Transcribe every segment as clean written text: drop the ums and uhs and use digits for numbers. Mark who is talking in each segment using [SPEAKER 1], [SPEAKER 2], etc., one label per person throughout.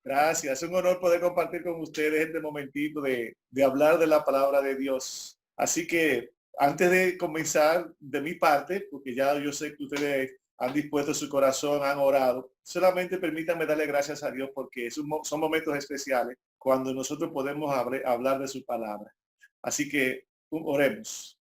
[SPEAKER 1] Gracias, es un honor poder compartir con ustedes este momentito de hablar de la palabra de Dios. Así que antes de comenzar de mi parte, porque ya yo sé que ustedes han dispuesto su corazón, han orado, solamente permítanme darle gracias a Dios porque son momentos especiales cuando nosotros podemos hablar de su palabra. Así que oremos.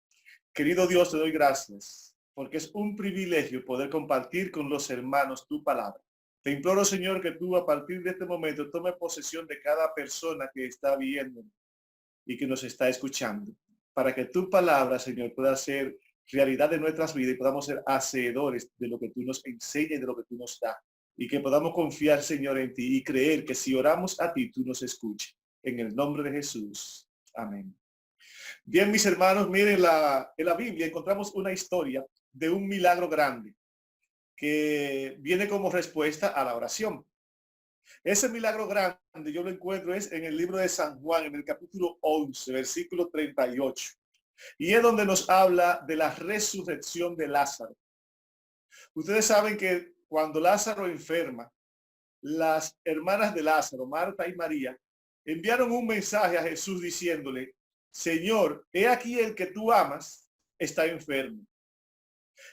[SPEAKER 1] Querido Dios, te doy gracias porque es un privilegio poder compartir con los hermanos tu palabra. Te imploro, Señor, que tú a partir de este momento tome posesión de cada persona que está viendo y que nos está escuchando, para que tu palabra, Señor, pueda ser realidad de nuestras vidas y podamos ser hacedores de lo que tú nos enseñas y de lo que tú nos das. Y que podamos confiar, Señor, en ti y creer que si oramos a ti, tú nos escuches. En el nombre de Jesús. Amén. Bien, mis hermanos, miren, en la Biblia encontramos una historia de un milagro grande que viene como respuesta a la oración. Ese milagro grande yo lo encuentro es en el libro de San Juan, en el capítulo 11, versículo 38. Y es donde nos habla de la resurrección de Lázaro. Ustedes saben que cuando Lázaro enferma, las hermanas de Lázaro, Marta y María, enviaron un mensaje a Jesús diciéndole: Señor, he aquí el que tú amas está enfermo.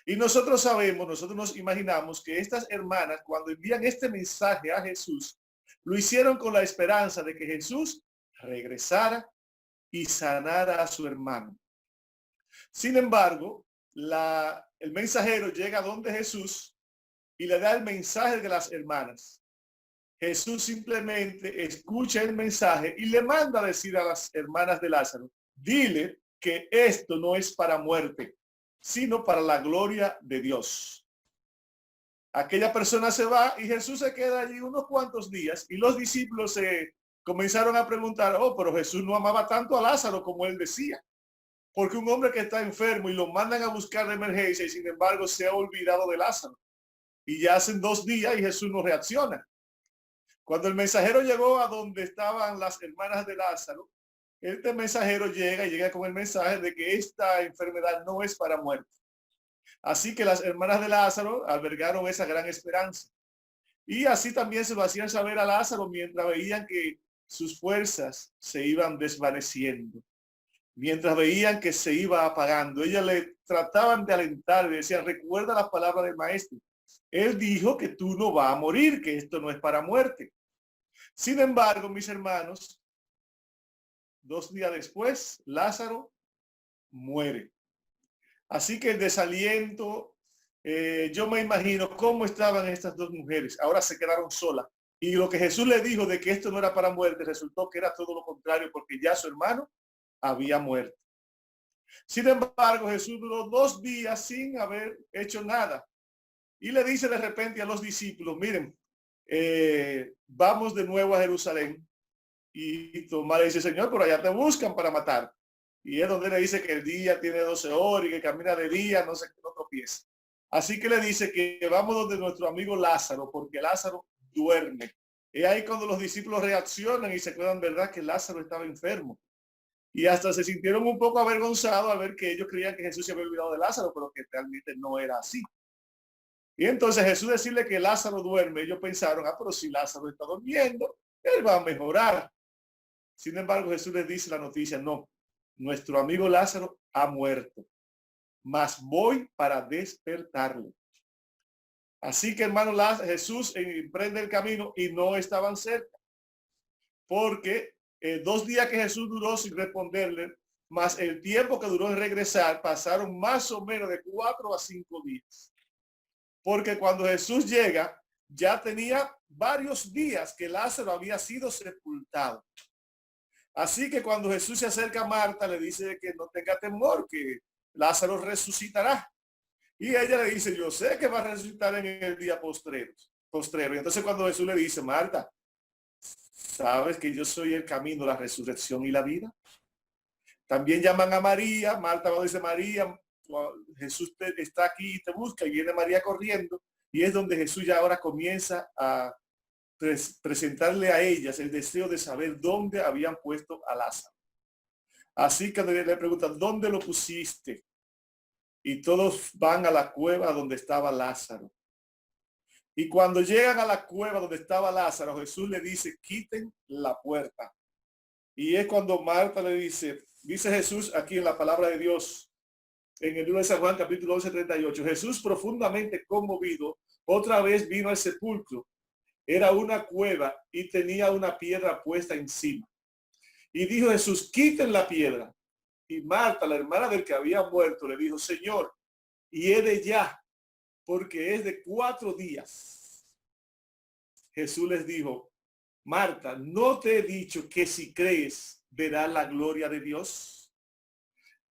[SPEAKER 1] Y nosotros sabemos, nosotros nos imaginamos que estas hermanas, cuando envían este mensaje a Jesús, lo hicieron con la esperanza de que Jesús regresara y sanara a su hermano. Sin embargo, el mensajero llega donde Jesús y le da el mensaje de las hermanas. Jesús simplemente escucha el mensaje y le manda a decir a las hermanas de Lázaro: dile que esto no es para muerte, sino para la gloria de Dios. Aquella persona se va y Jesús se queda allí unos cuantos días y los discípulos se comenzaron a preguntar: oh, pero Jesús no amaba tanto a Lázaro como él decía, porque un hombre que está enfermo y lo mandan a buscar de emergencia y sin embargo se ha olvidado de Lázaro. Y ya hacen 2 días y Jesús no reacciona. Cuando el mensajero llegó a donde estaban las hermanas de Lázaro, este mensajero llega con el mensaje de que esta enfermedad no es para muerte. Así que las hermanas de Lázaro albergaron esa gran esperanza. Y así también se lo hacían saber a Lázaro mientras veían que sus fuerzas se iban desvaneciendo. Mientras veían que se iba apagando, ellas le trataban de alentar y decían: recuerda la palabra del maestro. Él dijo que tú no vas a morir, que esto no es para muerte. Sin embargo, mis hermanos, 2 días después, Lázaro muere. Así que el desaliento, yo me imagino cómo estaban estas dos mujeres. Ahora se quedaron solas. Y lo que Jesús le dijo de que esto no era para muerte, resultó que era todo lo contrario, porque ya su hermano había muerto. Sin embargo, Jesús duró 2 días sin haber hecho nada. Y le dice de repente a los discípulos: miren, vamos de nuevo a Jerusalén. Y Tomás le dice: Señor, por allá te buscan para matar. Y es donde le dice que el día tiene 12 horas y que camina de día, no sé qué, no tropieza. Así que le dice que vamos donde nuestro amigo Lázaro, porque Lázaro duerme. Y ahí cuando los discípulos reaccionan y se acuerdan, verdad, que Lázaro estaba enfermo. Y hasta se sintieron un poco avergonzados al ver que ellos creían que Jesús se había olvidado de Lázaro, pero que realmente no era así. Y entonces Jesús decirle que Lázaro duerme, ellos pensaron: ah, pero si Lázaro está durmiendo, él va a mejorar. Sin embargo, Jesús les dice la noticia: no, nuestro amigo Lázaro ha muerto, mas voy para despertarlo. Así que, hermano, Jesús emprende el camino y no estaban cerca, porque 2 días que Jesús duró sin responderle, más el tiempo que duró en regresar, pasaron más o menos de 4 a 5 días. Porque cuando Jesús llega, ya tenía varios días que Lázaro había sido sepultado. Así que cuando Jesús se acerca a Marta, le dice que no tenga temor, que Lázaro resucitará. Y ella le dice: yo sé que va a resucitar en el día postrero. Y entonces cuando Jesús le dice: Marta, ¿sabes que yo soy el camino, la resurrección y la vida? También llaman a María. Marta va a decir: María, Jesús está aquí y te busca. Y viene María corriendo. Y es donde Jesús ya ahora comienza a presentarle a ellas el deseo de saber dónde habían puesto a Lázaro. Así que le preguntan: ¿dónde lo pusiste? Y todos van a la cueva donde estaba Lázaro. Y cuando llegan a la cueva donde estaba Lázaro, Jesús le dice, quiten la puerta. Y es cuando Marta le dice Jesús aquí en la palabra de Dios, en el libro de San Juan, capítulo 11:38, Jesús profundamente conmovido, otra vez vino al sepulcro. Era una cueva y tenía una piedra puesta encima. Y dijo Jesús, quiten la piedra. Y Marta, la hermana del que había muerto, le dijo, Señor, hiede ya, porque es de 4 días. Jesús les dijo, Marta, ¿no te he dicho que si crees verás la gloria de Dios?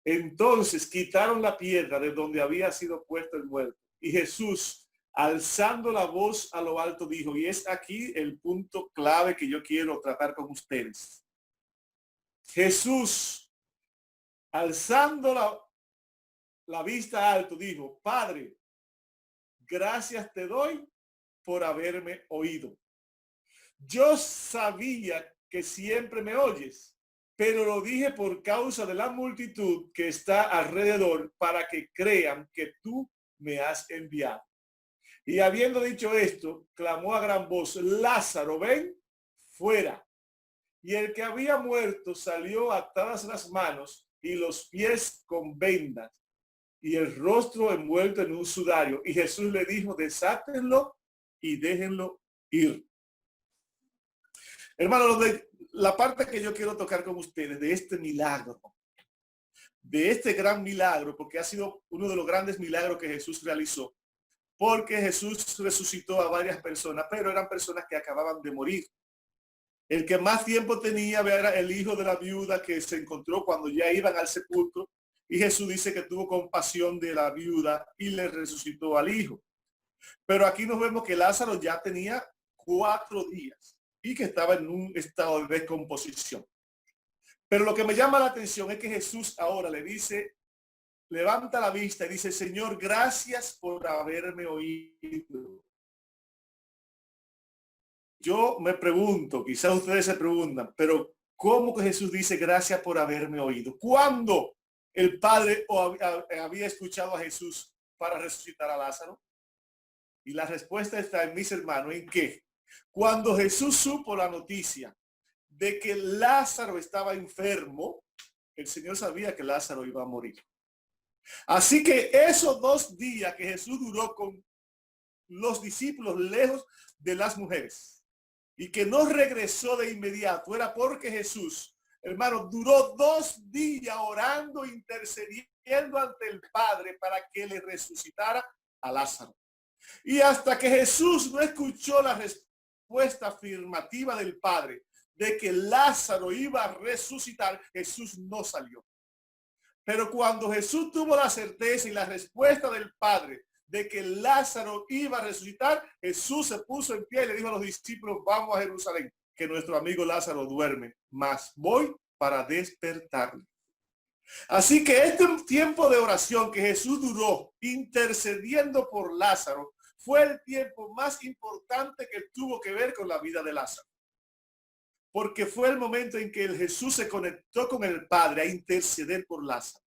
[SPEAKER 1] Entonces quitaron la piedra de donde había sido puesto el muerto. Y Jesús, alzando la voz a lo alto, dijo, y es aquí el punto clave que yo quiero tratar con ustedes. Jesús, alzando la vista alto, dijo, Padre, gracias te doy por haberme oído. Yo sabía que siempre me oyes, pero lo dije por causa de la multitud que está alrededor para que crean que tú me has enviado. Y habiendo dicho esto, clamó a gran voz, Lázaro, ven fuera. Y el que había muerto salió atadas las manos y los pies con vendas y el rostro envuelto en un sudario. Y Jesús le dijo, desátenlo y déjenlo ir. Hermano, la parte que yo quiero tocar con ustedes de este milagro, de este gran milagro, porque ha sido uno de los grandes milagros que Jesús realizó, porque Jesús resucitó a varias personas, pero eran personas que acababan de morir. El que más tiempo tenía era el hijo de la viuda que se encontró cuando ya iban al sepulcro, y Jesús dice que tuvo compasión de la viuda y le resucitó al hijo. Pero aquí nos vemos que Lázaro ya tenía 4 días y que estaba en un estado de descomposición. Pero lo que me llama la atención es que Jesús ahora le dice, levanta la vista y dice, Señor, gracias por haberme oído. Yo me pregunto, quizás ustedes se preguntan, pero ¿cómo que Jesús dice gracias por haberme oído? ¿Cuándo el Padre había escuchado a Jesús para resucitar a Lázaro? Y la respuesta está en mis hermanos, ¿en qué? Cuando Jesús supo la noticia de que Lázaro estaba enfermo, el Señor sabía que Lázaro iba a morir. Así que esos 2 días que Jesús duró con los discípulos lejos de las mujeres y que no regresó de inmediato, era porque Jesús, hermano, duró 2 días orando, intercediendo ante el Padre para que le resucitara a Lázaro. Y hasta que Jesús no escuchó la respuesta afirmativa del Padre de que Lázaro iba a resucitar, Jesús no salió. Pero cuando Jesús tuvo la certeza y la respuesta del Padre de que Lázaro iba a resucitar, Jesús se puso en pie y le dijo a los discípulos, vamos a Jerusalén, que nuestro amigo Lázaro duerme, mas voy para despertarle. Así que este tiempo de oración que Jesús duró intercediendo por Lázaro fue el tiempo más importante que tuvo que ver con la vida de Lázaro. Porque fue el momento en que Jesús se conectó con el Padre a interceder por Lázaro.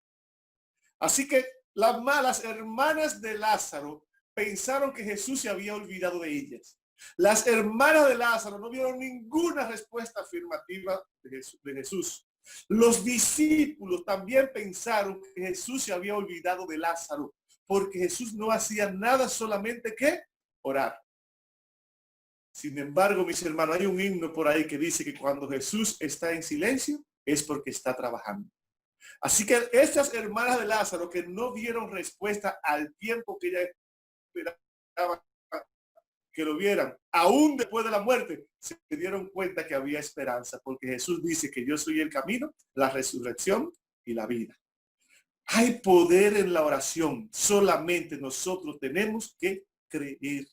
[SPEAKER 1] Así que las malas hermanas de Lázaro pensaron que Jesús se había olvidado de ellas. Las hermanas de Lázaro no vieron ninguna respuesta afirmativa de Jesús. Los discípulos también pensaron que Jesús se había olvidado de Lázaro, porque Jesús no hacía nada solamente que orar. Sin embargo, mis hermanos, hay un himno por ahí que dice que cuando Jesús está en silencio es porque está trabajando. Así que estas hermanas de Lázaro que no dieron respuesta al tiempo que ella esperaba que lo vieran, aún después de la muerte, se dieron cuenta que había esperanza, porque Jesús dice que yo soy el camino, la resurrección y la vida. Hay poder en la oración, solamente nosotros tenemos que creer.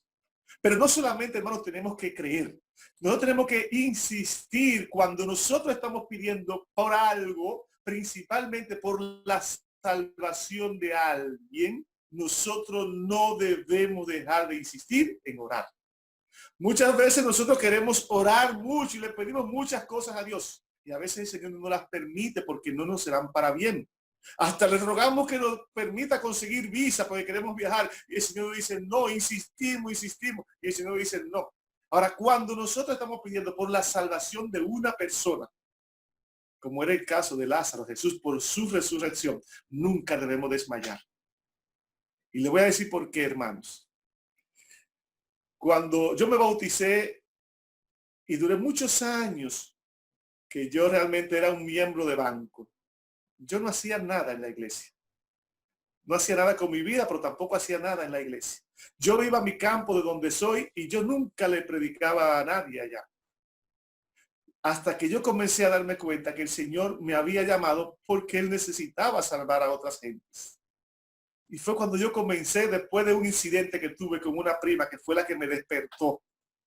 [SPEAKER 1] Pero no solamente, hermanos, tenemos que creer. Nosotros tenemos que insistir cuando nosotros estamos pidiendo por algo, principalmente por la salvación de alguien. Nosotros no debemos dejar de insistir en orar. Muchas veces nosotros queremos orar mucho y le pedimos muchas cosas a Dios. Y a veces el Señor no las permite porque no nos serán para bien. Hasta le rogamos que nos permita conseguir visa porque queremos viajar. Y el Señor dice, no, insistimos, insistimos. Y el Señor dice, no. Ahora, cuando nosotros estamos pidiendo por la salvación de una persona, como era el caso de Lázaro, Jesús por su resurrección, nunca debemos desmayar. Y le voy a decir por qué, hermanos. Cuando yo me bauticé y duré muchos años que yo realmente era un miembro de banco, yo no hacía nada en la iglesia. No hacía nada con mi vida, pero tampoco hacía nada en la iglesia. Yo iba a mi campo de donde soy y yo nunca le predicaba a nadie allá. Hasta que yo comencé a darme cuenta que el Señor me había llamado porque Él necesitaba salvar a otras gentes. Y fue cuando yo comencé, después de un incidente que tuve con una prima, que fue la que me despertó,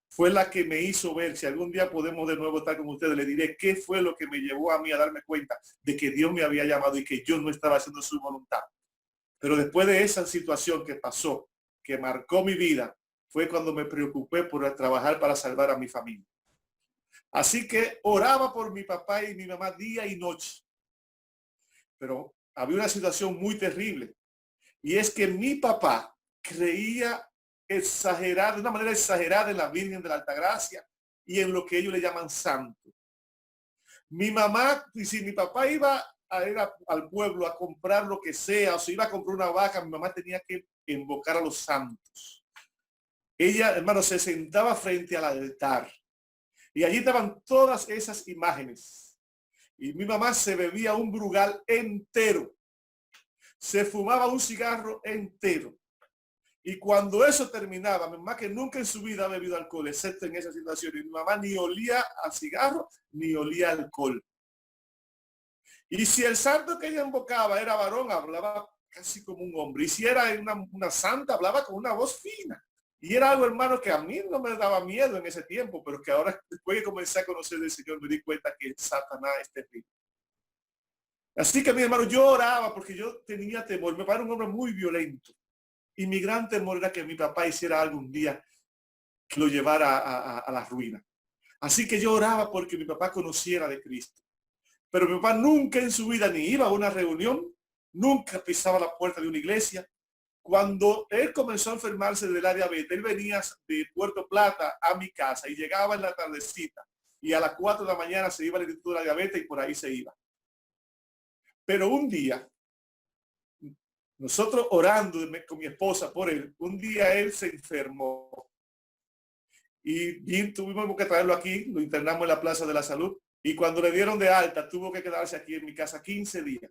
[SPEAKER 1] fue la que me hizo ver, si algún día podemos de nuevo estar con ustedes, le diré qué fue lo que me llevó a mí a darme cuenta de que Dios me había llamado y que yo no estaba haciendo su voluntad. Pero después de esa situación que pasó, que marcó mi vida, fue cuando me preocupé por trabajar para salvar a mi familia. Así que oraba por mi papá y mi mamá día y noche. Pero había una situación muy terrible. Y es que mi papá creía exagerar, de una manera exagerada en la Virgen de la Altagracia y en lo que ellos le llaman santo. Mi mamá, y si mi papá iba a ir al pueblo a comprar lo que sea, o si iba a comprar una vaca, mi mamá tenía que invocar a los santos. Ella, hermano, se sentaba frente al altar y allí estaban todas esas imágenes. Y mi mamá se bebía un brugal entero, se fumaba un cigarro entero. Y cuando eso terminaba, mi mamá, que nunca en su vida ha bebido alcohol, excepto en esa situación, y mi mamá ni olía a cigarro ni olía a alcohol. Y si el santo que ella invocaba era varón, hablaba casi como un hombre. Y si era una santa, hablaba con una voz fina. Y era algo, hermano, que a mí no me daba miedo en ese tiempo, pero que ahora, después que comencé a conocer al Señor, me di cuenta que Satanás es terrible. Así que, mi hermano, yo oraba porque yo tenía temor. Mi papá era un hombre muy violento. Y mi gran temor era que mi papá hiciera algún día que lo llevara a la ruina. Así que yo oraba porque mi papá conociera de Cristo. Pero mi papá nunca en su vida ni iba a una reunión, nunca pisaba la puerta de una iglesia. Cuando él comenzó a enfermarse de la diabetes, él venía de Puerto Plata a mi casa y llegaba en la tardecita y a las 4 de la mañana se iba al instituto de la diabetes y por ahí se iba. Pero un día, nosotros orando con mi esposa por él, un día él se enfermó y tuvimos que traerlo aquí, lo internamos en la Plaza de la Salud y cuando le dieron de alta tuvo que quedarse aquí en mi casa 15 días.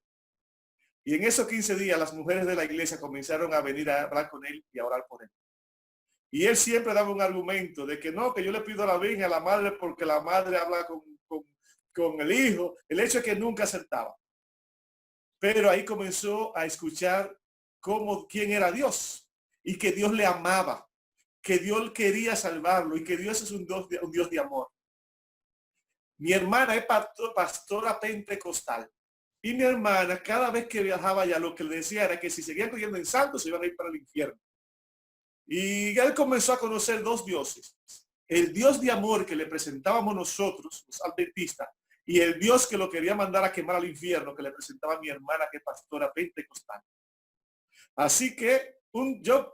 [SPEAKER 1] Y en esos 15 días las mujeres de la iglesia comenzaron a venir a hablar con él y a orar por él. Y él siempre daba un argumento de que no, que yo le pido a la Virgen, a la madre, porque la madre habla con el hijo. El hecho es que nunca aceptaba. Pero ahí comenzó a escuchar quién era Dios y que Dios le amaba, que Dios quería salvarlo y que Dios es un Dios de amor. Mi hermana es pastora pentecostal. Y mi hermana, cada vez que viajaba allá, lo que le decía era que si seguían creyendo en santos, se iban a ir para el infierno. Y él comenzó a conocer dos dioses. El Dios de amor que le presentábamos nosotros, los adventistas, y el Dios que lo quería mandar a quemar al infierno, que le presentaba a mi hermana, que es pastora pentecostal. Así que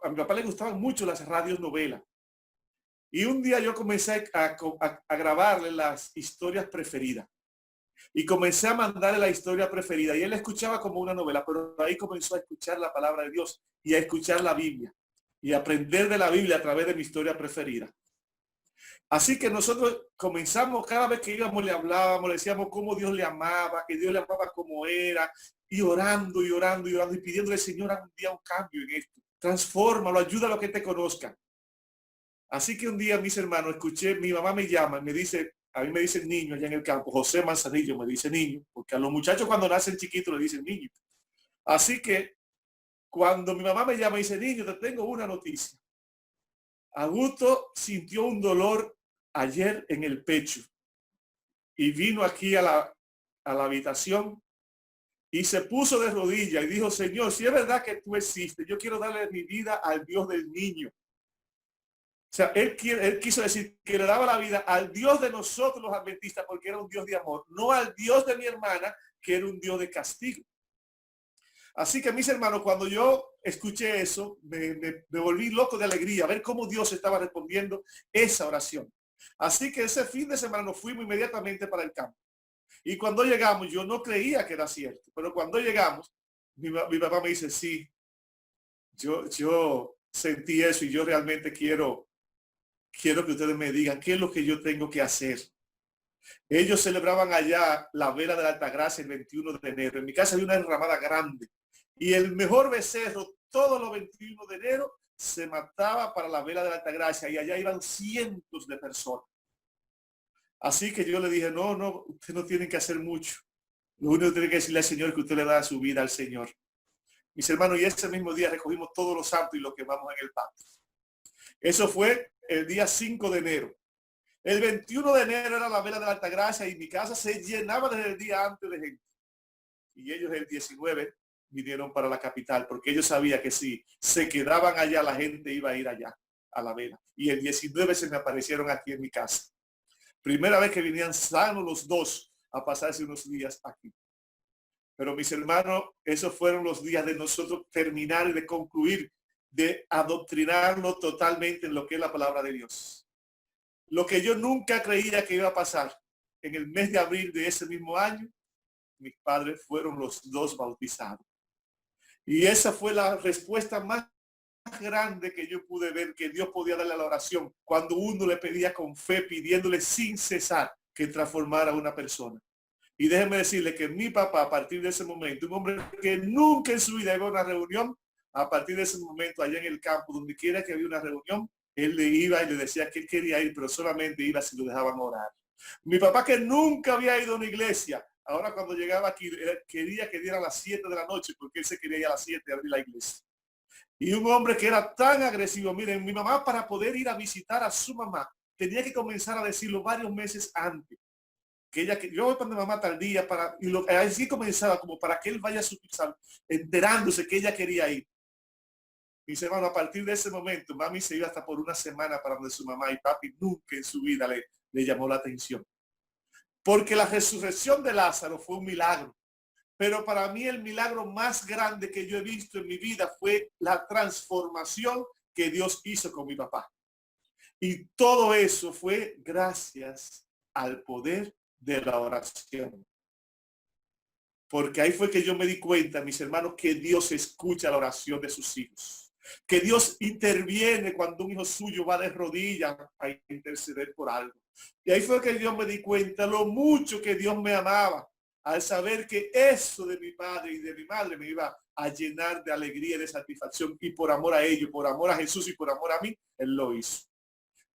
[SPEAKER 1] a mi papá le gustaban mucho las radios novelas. Y un día yo comencé a grabarle las historias preferidas. Y comencé a mandarle la historia preferida y él escuchaba como una novela, pero ahí comenzó a escuchar la palabra de Dios y a escuchar la Biblia y aprender de la Biblia a través de mi historia preferida. Así que nosotros comenzamos, cada vez que íbamos le hablábamos, le decíamos cómo Dios le amaba, que Dios le amaba como era, y orando y orando y orando y pidiéndole, Señor, un día un cambio en esto. Transfórmalo, ayúdalo a que te conozcan. Así que un día, mis hermanos, escuché, mi mamá me llama, me dice, a mí me dicen niño allá en el campo, José Manzanillo me dice niño, porque a los muchachos cuando nacen chiquitos le dicen niño. Así que cuando mi mamá me llama y dice, niño, te tengo una noticia. Augusto sintió un dolor ayer en el pecho y vino aquí a la habitación y se puso de rodillas y dijo, Señor, si es verdad que tú existes, yo quiero darle mi vida al Dios del niño. O sea, él quiso decir que le daba la vida al Dios de nosotros los adventistas porque era un Dios de amor, no al Dios de mi hermana que era un Dios de castigo. Así que mis hermanos, cuando yo escuché eso, me volví loco de alegría, a ver cómo Dios estaba respondiendo esa oración. Así que ese fin de semana nos fuimos inmediatamente para el campo. Y cuando llegamos, yo no creía que era cierto, pero cuando llegamos, mi papá me dice, sí, yo sentí eso y yo realmente quiero que ustedes me digan qué es lo que yo tengo que hacer. Ellos celebraban allá la vela de la Altagracia el 21 de enero. En mi casa había una enramada grande y el mejor becerro todos los 21 de enero se mataba para la vela de la Altagracia y allá iban cientos de personas. Así que yo le dije, no, usted no tiene que hacer mucho. Lo único que tiene que decirle al Señor es que usted le da su vida al Señor. Mis hermanos, y ese mismo día recogimos todos los santos y los quemamos en el patio. Eso fue el día 5 de enero. El 21 de enero era la vela de la Altagracia y mi casa se llenaba desde el día antes de gente. Y ellos el 19 vinieron para la capital porque ellos sabían que si se quedaban allá, la gente iba a ir allá a la vela. Y el 19 se me aparecieron aquí en mi casa. Primera vez que venían sanos los dos a pasarse unos días aquí. Pero mis hermanos, esos fueron los días de nosotros terminar y de concluir, de adoctrinarnos totalmente en lo que es la palabra de Dios. Lo que yo nunca creía que iba a pasar, en el mes de abril de ese mismo año, mis padres fueron los dos bautizados. Y esa fue la respuesta más grande que yo pude ver que Dios podía darle a la oración cuando uno le pedía con fe, pidiéndole sin cesar que transformara a una persona. Y déjenme decirle que mi papá, a partir de ese momento, un hombre que nunca en su vida iba a una reunión, a partir de ese momento, allá en el campo, donde quiera que había una reunión, él le iba y le decía que él quería ir, pero solamente iba si lo dejaban orar. Mi papá, que nunca había ido a una iglesia, ahora cuando llegaba aquí, quería que diera a las 7 de la noche, porque él se quería ir a las 7 a abrir la iglesia. Y un hombre que era tan agresivo, miren, mi mamá, para poder ir a visitar a su mamá, tenía que comenzar a decirlo varios meses antes. Que ella, que yo voy para mi mamá tal día, y así comenzaba, como para que él vaya enterándose que ella quería ir. Mis hermanos, a partir de ese momento, mami se iba hasta por una semana para donde su mamá, y papi nunca en su vida le llamó la atención. Porque la resurrección de Lázaro fue un milagro. Pero para mí el milagro más grande que yo he visto en mi vida fue la transformación que Dios hizo con mi papá. Y todo eso fue gracias al poder de la oración. Porque ahí fue que yo me di cuenta, mis hermanos, que Dios escucha la oración de sus hijos. Que Dios interviene cuando un hijo suyo va de rodillas a interceder por algo. Y ahí fue que yo me di cuenta lo mucho que Dios me amaba, al saber que eso de mi padre y de mi madre me iba a llenar de alegría y de satisfacción. Y por amor a ellos, por amor a Jesús y por amor a mí, Él lo hizo.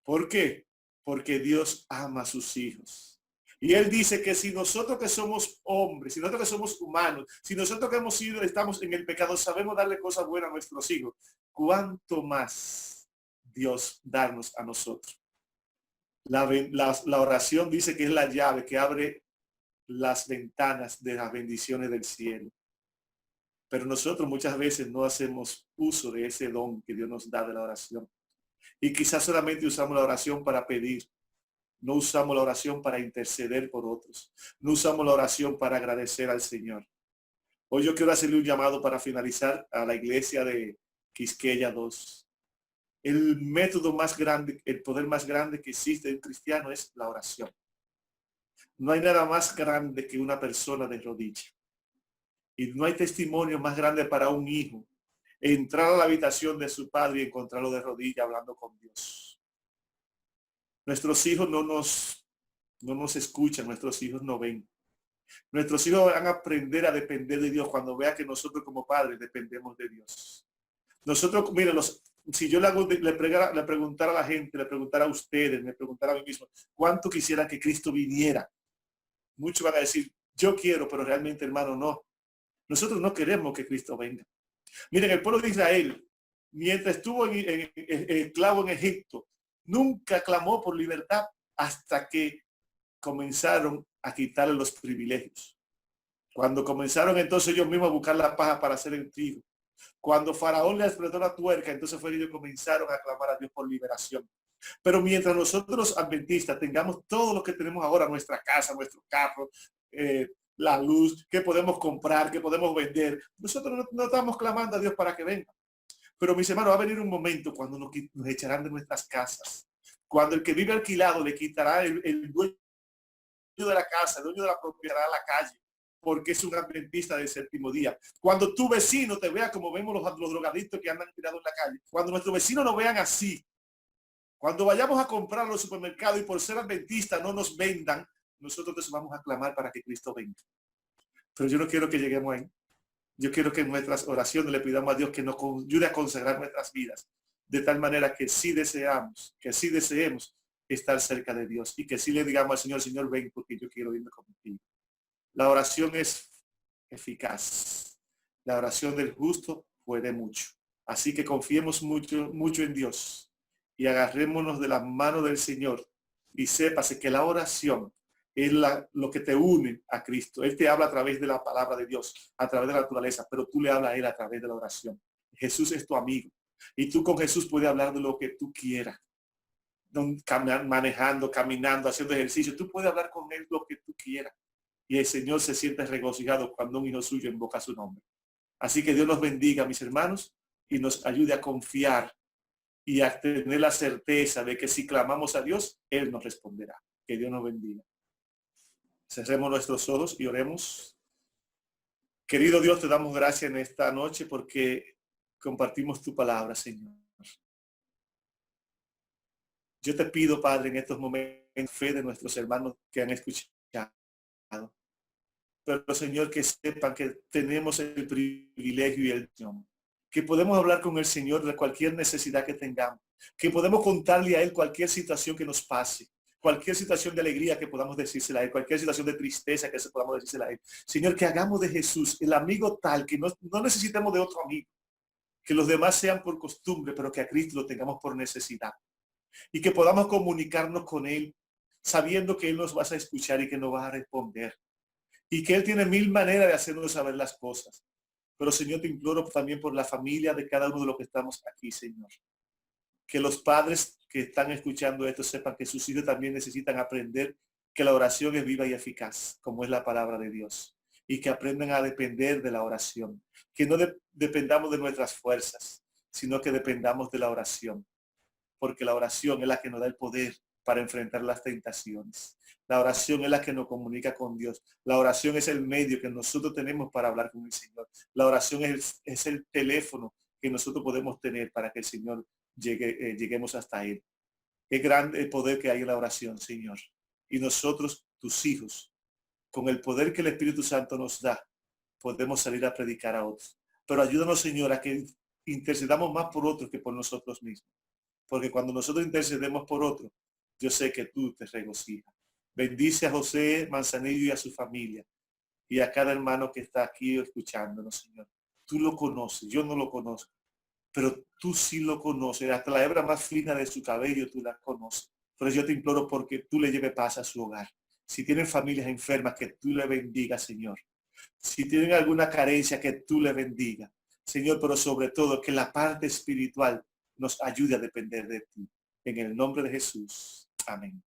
[SPEAKER 1] ¿Por qué? Porque Dios ama a sus hijos. Y Él dice que si nosotros que somos hombres, si nosotros que somos humanos, si nosotros que hemos sido, estamos en el pecado, sabemos darle cosas buenas a nuestros hijos, ¿cuánto más Dios darnos a nosotros? La oración dice que es la llave que abre las ventanas de las bendiciones del cielo. Pero nosotros muchas veces no hacemos uso de ese don que Dios nos da de la oración. Y quizás solamente usamos la oración para pedir. No usamos la oración para interceder por otros. No usamos la oración para agradecer al Señor. Hoy yo quiero hacerle un llamado para finalizar a la iglesia de Quisqueya 2. El método más grande, el poder más grande que existe en un cristiano es la oración. No hay nada más grande que una persona de rodilla. Y no hay testimonio más grande para un hijo entrar a la habitación de su padre y encontrarlo de rodilla hablando con Dios. Nuestros hijos no nos escuchan, nuestros hijos no ven. Nuestros hijos van a aprender a depender de Dios cuando vean que nosotros como padres dependemos de Dios. Nosotros, miren, si yo le preguntara a la gente, le preguntara a ustedes, me preguntara a mí mismo, ¿cuánto quisiera que Cristo viniera? Muchos van a decir, yo quiero, pero realmente, hermano, no. Nosotros no queremos que Cristo venga. Miren, el pueblo de Israel, mientras estuvo esclavo en Egipto, nunca clamó por libertad hasta que comenzaron a quitarle los privilegios. Cuando comenzaron entonces ellos mismos a buscar la paja para hacer el trigo. Cuando Faraón le apretó la tuerca, entonces fue ellos comenzaron a clamar a Dios por liberación. Pero mientras nosotros adventistas tengamos todo lo que tenemos ahora, nuestra casa, nuestro carro, la luz, qué podemos comprar, qué podemos vender. Nosotros no estamos clamando a Dios para que venga. Pero mis hermanos, va a venir un momento cuando nos echarán de nuestras casas. Cuando el que vive alquilado le quitará el dueño de la casa, el dueño de la propiedad a la calle, porque es un adventista del séptimo día. Cuando tu vecino te vea como vemos los drogadictos que andan tirados en la calle, cuando nuestros vecinos nos vean así, cuando vayamos a comprar a los supermercados y por ser adventistas no nos vendan, nosotros vamos a clamar para que Cristo venga. Pero yo no quiero que lleguemos ahí. Yo quiero que en nuestras oraciones le pidamos a Dios que nos ayude a consagrar nuestras vidas, de tal manera que sí deseamos, que sí deseemos estar cerca de Dios y que sí le digamos al Señor, Señor, ven porque yo quiero irme contigo. La oración es eficaz. La oración del justo puede mucho. Así que confiemos mucho en Dios y agarrémonos de la mano del Señor y sépase que la oración es lo que te une a Cristo. Él te habla a través de la palabra de Dios, a través de la naturaleza, pero tú le hablas a Él a través de la oración. Jesús es tu amigo y tú con Jesús puedes hablar de lo que tú quieras. Manejando, caminando, haciendo ejercicio, tú puedes hablar con Él lo que tú quieras. Y el Señor se siente regocijado cuando un hijo suyo invoca su nombre. Así que Dios nos bendiga, mis hermanos, y nos ayude a confiar y a tener la certeza de que si clamamos a Dios, Él nos responderá. Que Dios nos bendiga. Cerremos nuestros ojos y oremos. Querido Dios, te damos gracias en esta noche porque compartimos tu palabra, Señor. Yo te pido, Padre, en estos momentos, en fe de nuestros hermanos que han escuchado. Pero, Señor, que sepan que tenemos el privilegio y el don, que podemos hablar con el Señor de cualquier necesidad que tengamos, que podemos contarle a Él cualquier situación que nos pase, cualquier situación de alegría que podamos decírsela a Él, cualquier situación de tristeza que podamos decírsela a Él. Señor, que hagamos de Jesús el amigo tal, que no necesitemos de otro amigo, que los demás sean por costumbre, pero que a Cristo lo tengamos por necesidad. Y que podamos comunicarnos con Él, sabiendo que Él nos va a escuchar y que nos va a responder. Y que Él tiene mil maneras de hacernos saber las cosas. Pero, Señor, te imploro también por la familia de cada uno de los que estamos aquí, Señor. Que los padres que están escuchando esto sepan que sus hijos también necesitan aprender que la oración es viva y eficaz, como es la palabra de Dios. Y que aprendan a depender de la oración. Que no dependamos de nuestras fuerzas, sino que dependamos de la oración. Porque la oración es la que nos da el poder para enfrentar las tentaciones. La oración es la que nos comunica con Dios. La oración es el medio que nosotros tenemos para hablar con el Señor. La oración es el teléfono que nosotros podemos tener para que el Señor lleguemos hasta Él. Es grande el poder que hay en la oración, Señor. Y nosotros, tus hijos, con el poder que el Espíritu Santo nos da, podemos salir a predicar a otros. Pero ayúdanos, Señor, a que intercedamos más por otros que por nosotros mismos. Porque cuando nosotros intercedemos por otro, yo sé que tú te regocijas. Bendice a José Manzanillo y a su familia y a cada hermano que está aquí escuchándonos, Señor. Tú lo conoces, yo no lo conozco, pero tú sí lo conoces. Hasta la hebra más fina de su cabello tú la conoces. Por eso yo te imploro porque tú le lleves paz a su hogar. Si tienen familias enfermas, que tú le bendigas, Señor. Si tienen alguna carencia, que tú le bendigas, Señor, pero sobre todo que la parte espiritual nos ayude a depender de ti. En el nombre de Jesús. Amén.